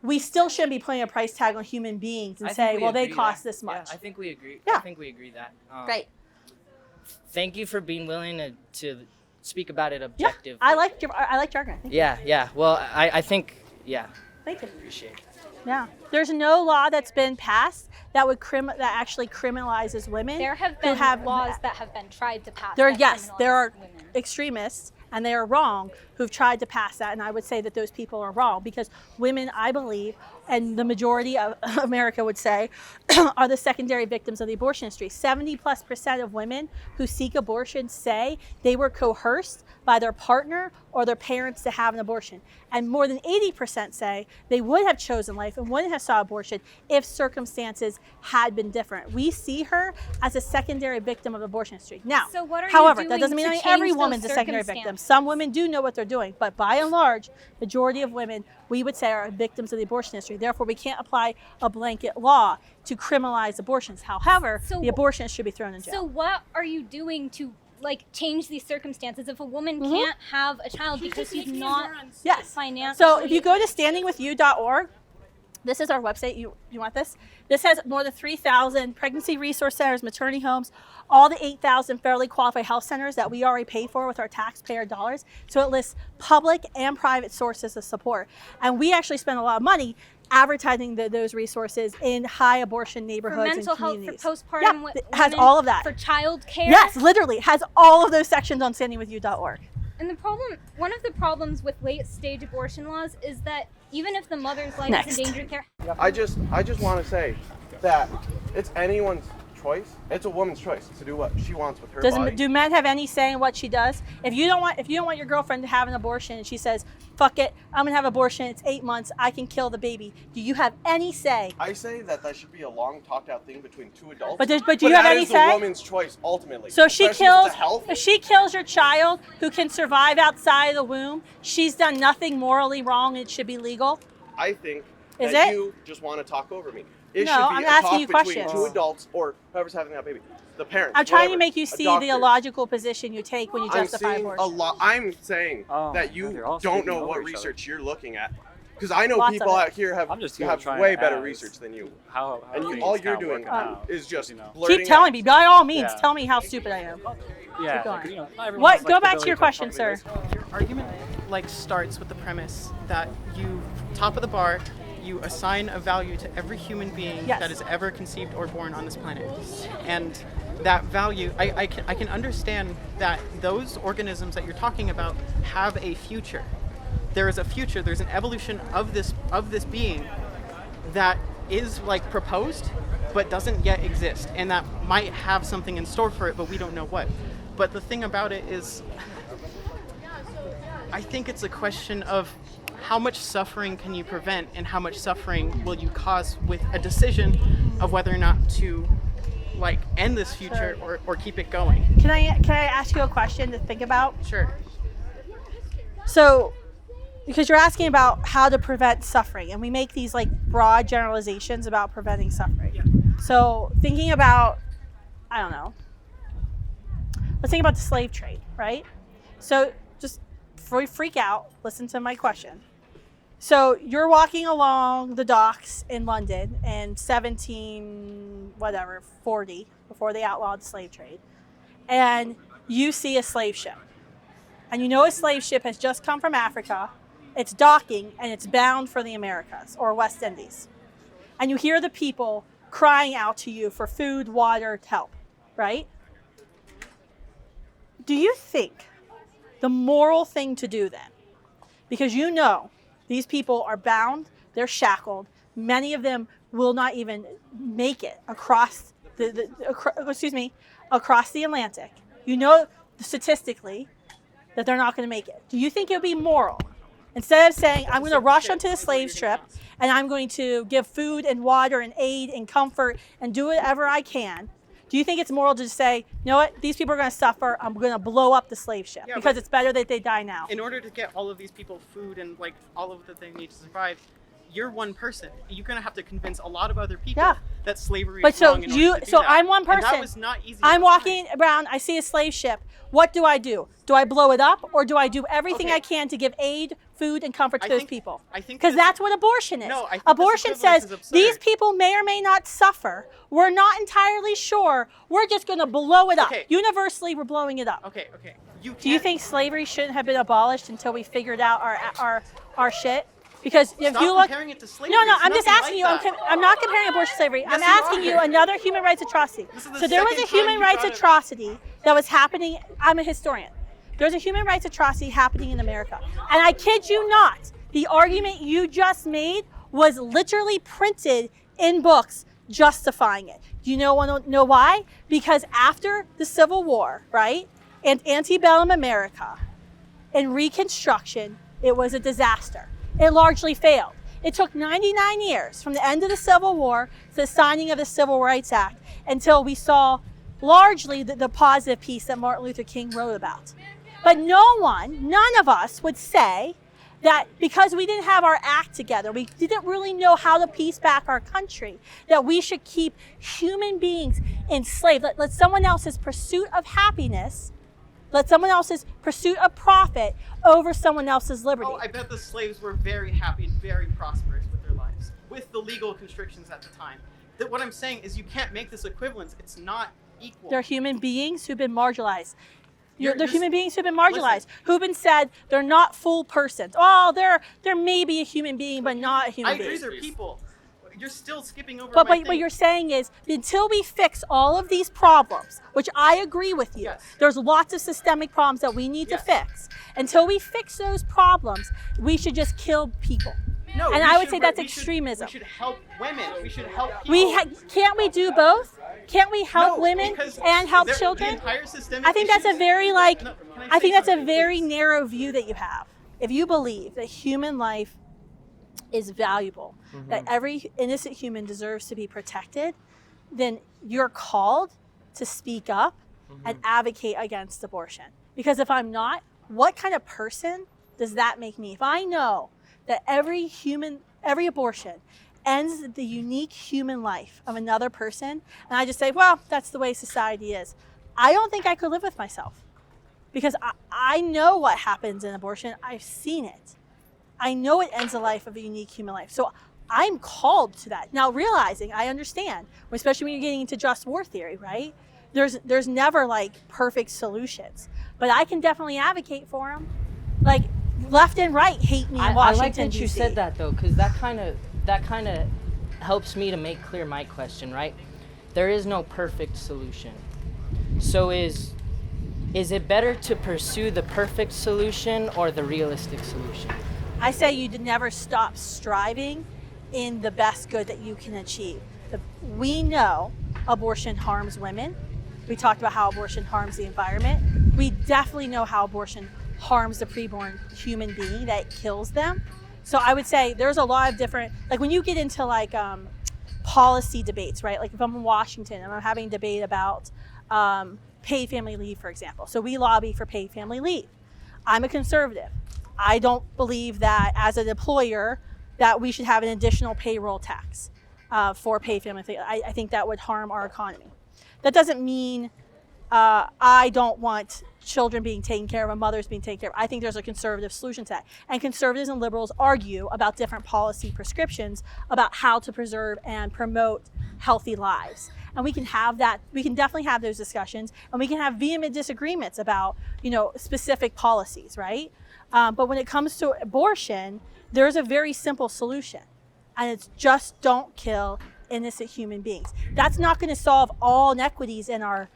we still shouldn't be putting a price tag on human beings and say, well, they cost this much. Yeah, I think we agree. Yeah. I think we agree that. Great. Thank you for being willing to speak about it Yeah, objectively. I liked your argument. Thank you. Yeah. Well, I think, Thank you. appreciate it. Yeah. There's no law that's been passed that would that actually criminalizes women. There have who been laws that have been tried to pass. There that are criminalize there are women. extremists, and they are wrong, who've tried to pass that, and I would say that those people are wrong, because women, I believe, and the majority of America would say, are the secondary victims of the abortion industry. 70+% of women who seek abortion say they were coerced by their partner or their parents to have an abortion. And more than 80% say they would have chosen life and wouldn't have sought abortion if circumstances had been different. We see her as a secondary victim of the abortion industry. Now, So what are you however, that doing doesn't mean to that change every those woman's a secondary victim. circumstances? Some women do know what they're doing, but by and large, majority of women, we would say, are victims of the abortion industry. Therefore, we can't apply a blanket law to criminalize abortions. However, So- the abortionist should be thrown in jail. So what are you doing to change these circumstances if a woman can't have a child because she's not Yes. financially? So if you go to standingwithyou.org, this is our website. You want this? This has more than 3,000 pregnancy resource centers, maternity homes, all the 8,000 federally qualified health centers that we already pay for with our taxpayer dollars. So it lists public and private sources of support. And we actually spend a lot of money advertising those resources in high abortion for neighborhoods mental and health, communities. for postpartum, Yeah, it has women, all of that. for child care. Yes, literally. It has all of those sections on standingwithyou.org. And the problem, one of the problems with late stage abortion laws is that even if the mother's life Next. is in danger, I just want to say that it's anyone's choice. It's a woman's choice to do what she wants with her body. Do men have any say in what she does? If you don't want your girlfriend to have an abortion and she says, "Fuck it, I'm gonna have an abortion. It's 8 months. I can kill the baby." Do you have any say? I say that should be a long talked out thing between two adults. But do you have any That is say? the woman's choice ultimately. So if she Especially if kills, it's a health. if she kills your child who can survive outside of the womb, she's done nothing morally wrong. It should be legal. I think Is that it? you just want to talk over me. It No, should be I'm a asking talk you between questions. two adults or whoever's having that baby. The parents. I'm trying to whatever, make you a see doctor. the illogical position you take when you justify abortion. I'm saying Oh, that you they're all don't speaking know over what each other. research you're looking at. Because I know Lots of people it. out here have I'm just here have trying way to better ask research than you. How And things all you're kinda doing working out, is just you know. blurting Keep telling out. me. By all means, Yeah. tell me how stupid I am. Yeah, Keep going. like, you know, not everyone What? has, like, Go the back to ability your question, properly sir. listen. Your argument starts with the premise that you, top of the bar, you assign a value to every human being Yes. that is ever conceived or born on this planet, and that value, I can understand that those organisms that you're talking about have a future. There is a future. There's an evolution of this being that is proposed, but doesn't yet exist, and that might have something in store for it, but we don't know what. But the thing about it is, I think it's a question of how much suffering can you prevent and how much suffering will you cause with a decision of whether or not to end this future or keep it going. Can I ask you a question to think about? Sure. So, because you're asking about how to prevent suffering, and we make these broad generalizations about preventing suffering. Yeah. So, thinking about, I don't know, let's think about the slave trade, right? So, just before you freak out, listen to my question. So, you're walking along the docks in London in 1740, before they outlawed the slave trade, and you see a slave ship. And you know a slave ship has just come from Africa, it's docking, and it's bound for the Americas or West Indies. And you hear the people crying out to you for food, water, help, right? Do you think the moral thing to do then, because you know these people are bound, they're shackled, many of them will not even make it across across the Atlantic. You know statistically that they're not going to make it. Do you think it would be moral, instead of saying, I'm going to rush onto the slave ship and I'm going to give food and water and aid and comfort and do whatever I can, do you think it's moral to just say, you know what, these people are going to suffer, I'm going to blow up the slave ship, Yeah, because but it's better that they die now? In order to get all of these people food and all of that they need to survive, you're one person. You're gonna have to convince a lot of other people that slavery But is so wrong. In order to do that. I'm one person. And that was not easy. I'm walking around, I see a slave ship. What do? Do I blow it up, or do I do everything I can to give aid, food, and comfort to those people? I think because that's what abortion is. No, I think abortion this equivalence says is absurd. these people may or may not suffer. We're not entirely sure. We're just going to blow it up. Okay. Universally, we're blowing it up. Okay. Do you think slavery shouldn't have been abolished until we figured out our shit? Because if Stop you look, comparing it to slavery. no, It's I'm just nothing asking like you. that. I'm not comparing abortion to slavery. I'm Yes, you asking are. you another human rights atrocity. This is the So there was a second time human you rights brought it up. atrocity that was happening. I'm a historian. There's a human rights atrocity happening in America. And I kid you not, the argument you just made was literally printed in books justifying it. Do you know why? Because after the Civil War, right, and antebellum America, in Reconstruction, it was a disaster. It largely failed. It took 99 years from the end of the Civil War to the signing of the Civil Rights Act until we saw largely the positive piece that Martin Luther King wrote about. But none of us would say that because we didn't have our act together, we didn't really know how to piece back our country, that we should keep human beings enslaved. Let someone else's pursuit of happiness, let someone else's pursuit of profit over someone else's liberty. Oh, I bet the slaves were very happy and very prosperous with their lives, with the legal constrictions at the time. What I'm saying is you can't make this equivalence. It's not equal. They're human beings who've been marginalized. They're human beings who've been marginalized, who've been said they're not full persons. Oh, they're maybe a human being, but not a human being. I agree, they're people. You're still skipping over But my thing. what you're saying is, until we fix all of these problems, which I agree with you, Yes. there's lots of systemic problems that we need to fix. Until we fix those problems, we should just kill people. No, and we I would should- say that's we should- extremism. We should help women. We should help people. Can't we do both? Can't we help No, women because and help the children? entire systemic I think that's a issues- very No, can I think say that's a something, very please? narrow view that you have. If you believe that human life is valuable, that every innocent human deserves to be protected, then you're called to speak up and advocate against abortion. Because if I'm not, what kind of person does that make me? If I know that every abortion ends the unique human life of another person, and I just say, well, that's the way society is, I don't think I could live with myself. Because I know what happens in abortion. I've seen it. I know it ends the life of a unique human life. So I'm called to that. Now, realizing, I understand, especially when you're getting into just war theory, right? There's never like perfect solutions. But I can definitely advocate for them. Like, left and right hate me in Washington, I like that you DC. said that though, because that kind of helps me to make clear my question, right? There is no perfect solution. So is it better to pursue the perfect solution or the realistic solution? I say you never stop striving in the best good that you can achieve. We know abortion harms women. We talked about how abortion harms the environment. We definitely know how abortion harms the preborn human being, that it kills them. So I would say there's a lot of different, like when you get into like policy debates, right? Like if I'm in Washington and I'm having a debate about paid family leave, for example. So we lobby for paid family leave. I'm a conservative. I don't believe that as an employer that we should have an additional payroll tax for paid family leave. I think that would harm our economy. That doesn't mean I don't want children being taken care of and mothers being taken care of. I think there's a conservative solution to that. And conservatives and liberals argue about different policy prescriptions about how to preserve and promote healthy lives. And we can have that, we can definitely have those discussions, and we can have vehement disagreements about, specific policies, right? But when it comes to abortion, there's a very simple solution, and it's just don't kill innocent human beings. That's not going to solve all inequities in our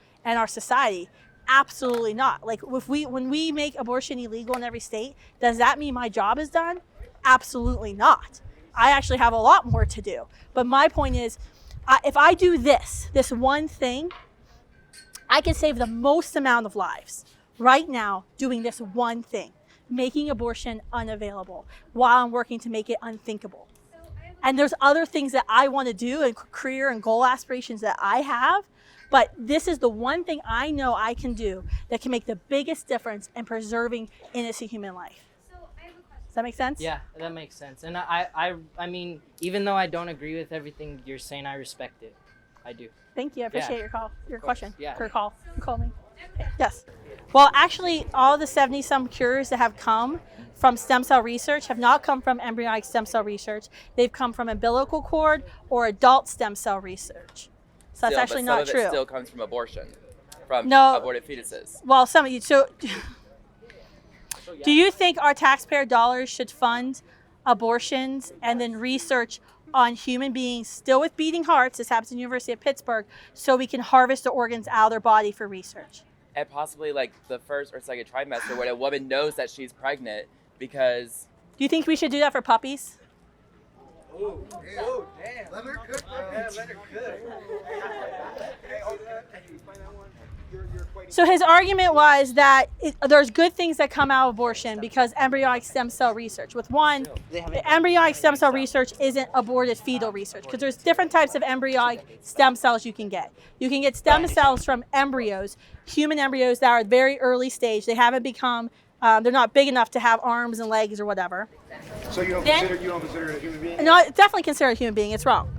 society. Absolutely not. Like when we make abortion illegal in every state, does that mean my job is done? Absolutely not. I actually have a lot more to do. But my point is, if I do this one thing, I can save the most amount of lives right now doing this one thing, making abortion unavailable while I'm working to make it unthinkable. And there's other things that I want to do and career and goal aspirations that I have, but this is the one thing I know I can do that can make the biggest difference in preserving innocent human life. Does that make sense? Yeah, that makes sense. And I mean, even though I don't agree with everything you're saying, I respect it. I do. Thank you. I appreciate your question. Yeah. Your call. You called me. Okay. Yes. Well, actually, all the 70-some cures that have come from stem cell research have not come from embryonic stem cell research. They've come from umbilical cord or adult stem cell research. So that's actually not true. Some of it still comes from abortion, from No. aborted fetuses. Well, some of you. So, do you think our taxpayer dollars should fund abortions and then research on human beings still with beating hearts, this happens at the University of Pittsburgh, so we can harvest the organs out of their body for research? at possibly like the first or second trimester when a woman knows that she's pregnant because. Do you think we should do that for puppies? Oh, damn. Let her cook. Yeah, let her cook. So his argument was that there's good things that come out of abortion because embryonic stem cell research. With one, the embryonic stem cell research isn't aborted fetal research because there's different types of embryonic stem cells you can get. You can get stem cells from embryos, human embryos that are very early stage. They haven't become, they're not big enough to have arms and legs or whatever. So you don't consider it a human being? No, it's definitely considered a human being. It's wrong.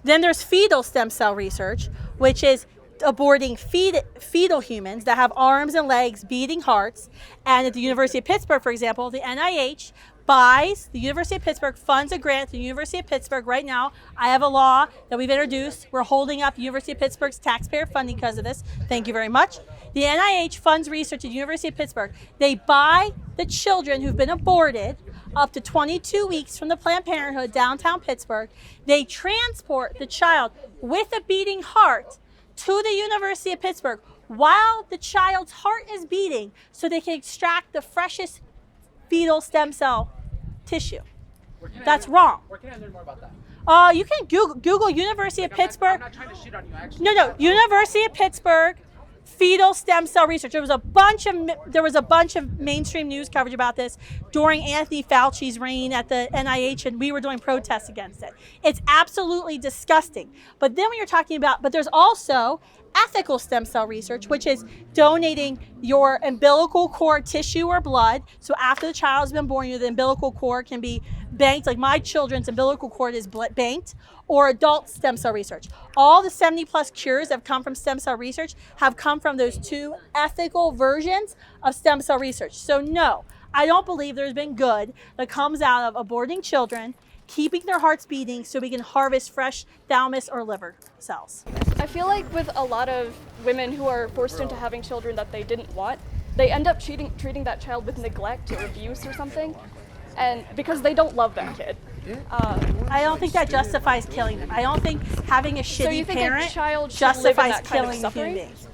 Then there's fetal stem cell research, which is aborting fetal humans that have arms and legs, beating hearts. And at the University of Pittsburgh, for example, the NIH buys, the University of Pittsburgh funds a grant to the University of Pittsburgh. Right now, I have a law that we've introduced. We're holding up University of Pittsburgh's taxpayer funding because of this. Thank you very much. The NIH funds research at the University of Pittsburgh. They buy the children who've been aborted up to 22 weeks from the Planned Parenthood downtown Pittsburgh. They transport the child with a beating heart to the University of Pittsburgh while the child's heart is beating so they can extract the freshest fetal stem cell tissue. That's wrong. Where can I learn more about that? You can Google University of Pittsburgh. I'm not trying to shit on you, actually. No, University of Pittsburgh fetal stem cell research. There was a bunch of mainstream news coverage about this during Anthony Fauci's reign at the NIH, and we were doing protests against it. It's absolutely disgusting. But then when you're talking about, but there's also ethical stem cell research, which is donating your umbilical cord tissue or blood. So after the child's been born, the umbilical cord can be banked, like my children's umbilical cord is banked, or adult stem cell research. All the 70 plus cures that have come from stem cell research have come from those two ethical versions of stem cell research. So no, I don't believe there's been good that comes out of aborting children, keeping their hearts beating so we can harvest fresh thalamus or liver cells. I feel like with a lot of women who are forced into having children that they didn't want, they end up treating that child with neglect or abuse or something, and because they don't love that kid. I don't think that justifies killing them. I don't think having a So shitty you think parent a child should live in justifies that kind of killing suffering? human beings.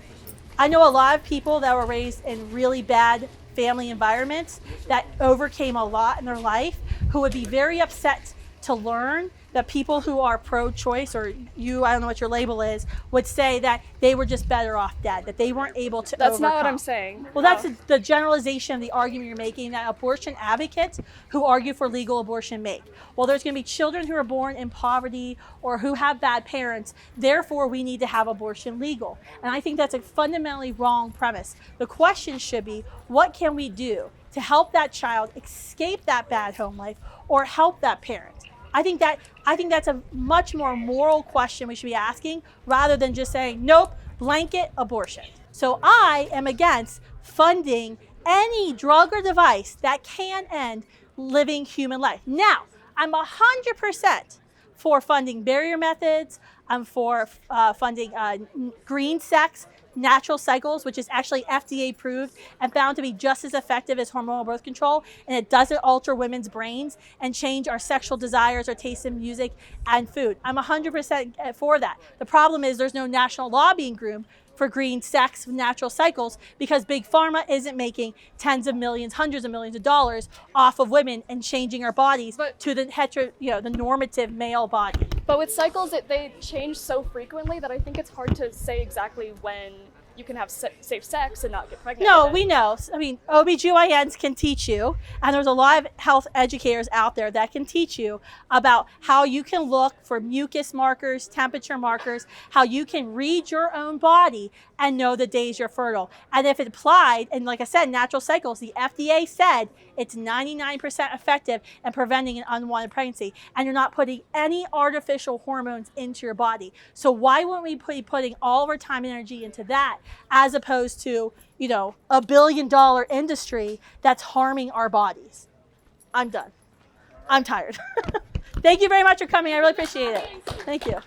I know a lot of people that were raised in really bad family environments that overcame a lot in their life who would be very upset to learn that people who are pro-choice, or you, I don't know what your label is, would say that they were just better off dead, that they weren't able to That's not what overcome. I'm saying. Well, that's the generalization of the argument you're making that abortion advocates who argue for legal abortion make. Well, there's going to be children who are born in poverty or who have bad parents, therefore we need to have abortion legal. And I think that's a fundamentally wrong premise. The question should be, what can we do to help that child escape that bad home life or help that parent? I think that's a much more moral question we should be asking rather than just saying, nope, blanket abortion. So I am against funding any drug or device that can end living human life. Now, I'm 100% for funding barrier methods. I'm for funding green sex, natural cycles, which is actually FDA approved and found to be just as effective as hormonal birth control, and it doesn't alter women's brains and change our sexual desires or taste in music and food. I'm 100% for that. The problem is there's no national lobbying group for green sex, natural cycles, because Big Pharma isn't making tens of millions, hundreds of millions of dollars off of women and changing our bodies to the the normative male body. But with cycles, they change so frequently that I think it's hard to say exactly when you can have safe sex and not get pregnant. No, we know. I mean, OBGYNs can teach you, and there's a lot of health educators out there that can teach you about how you can look for mucus markers, temperature markers, how you can read your own body and know the days you're fertile. And if it applied, and like I said, natural cycles, the FDA said it's 99% effective in preventing an unwanted pregnancy, and you're not putting any artificial hormones into your body. So why wouldn't we be putting all of our time and energy into that as opposed to, $1 billion industry that's harming our bodies? I'm done. I'm tired. Thank you very much for coming. I really appreciate it. Thank you.